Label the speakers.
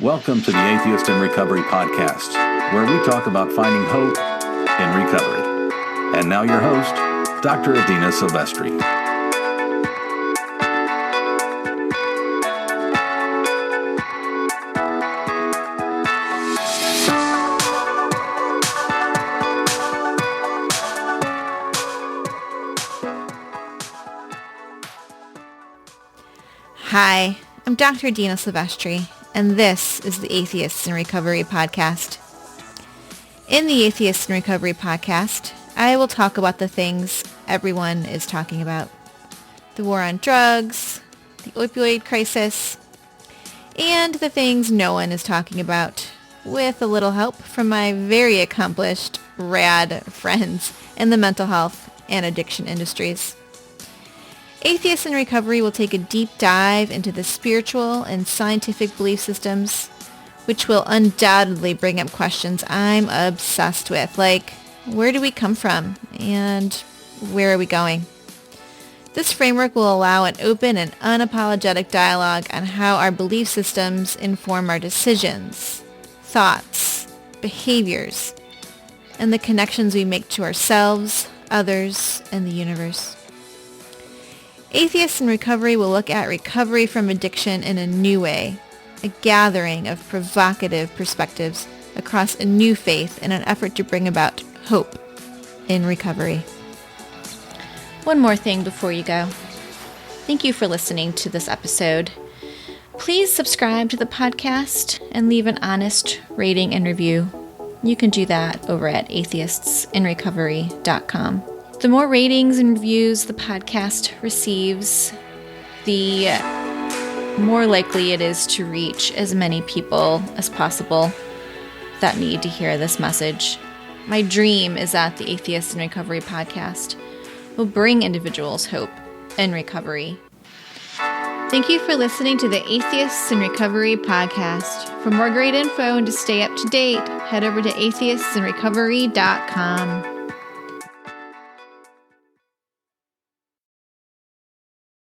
Speaker 1: Welcome to the Atheist in Recovery podcast, where we talk about finding hope in recovery. And now your host, Dr. Adina Silvestri.
Speaker 2: Hi, I'm Dr. Adina Silvestri, and this is the Atheists in Recovery podcast. In the Atheists in Recovery podcast, I will talk about the things everyone is talking about. The war on drugs, the opioid crisis, and the things no one is talking about, with a little help from my very accomplished, rad friends in the mental health and addiction industries. Atheists in Recovery will take a deep dive into the spiritual and scientific belief systems, which will undoubtedly bring up questions I'm obsessed with, like, where do we come from and where are we going? This framework will allow an open and unapologetic dialogue on how our belief systems inform our decisions, thoughts, behaviors, and the connections we make to ourselves, others, and the universe. Atheists in Recovery will look at recovery from addiction in a new way, a gathering of provocative perspectives across a new faith in an effort to bring about hope in recovery. One more thing before you go. Thank you for listening to this episode. Please subscribe to the podcast and leave an honest rating and review. You can do that over at atheistsinrecovery.com. The more ratings and reviews the podcast receives, the more likely it is to reach as many people as possible that need to hear this message. My dream is that the Atheists in Recovery podcast will bring individuals hope in recovery. Thank you for listening to the Atheists in Recovery podcast. For more great info and to stay up to date, head over to atheistsinrecovery.com.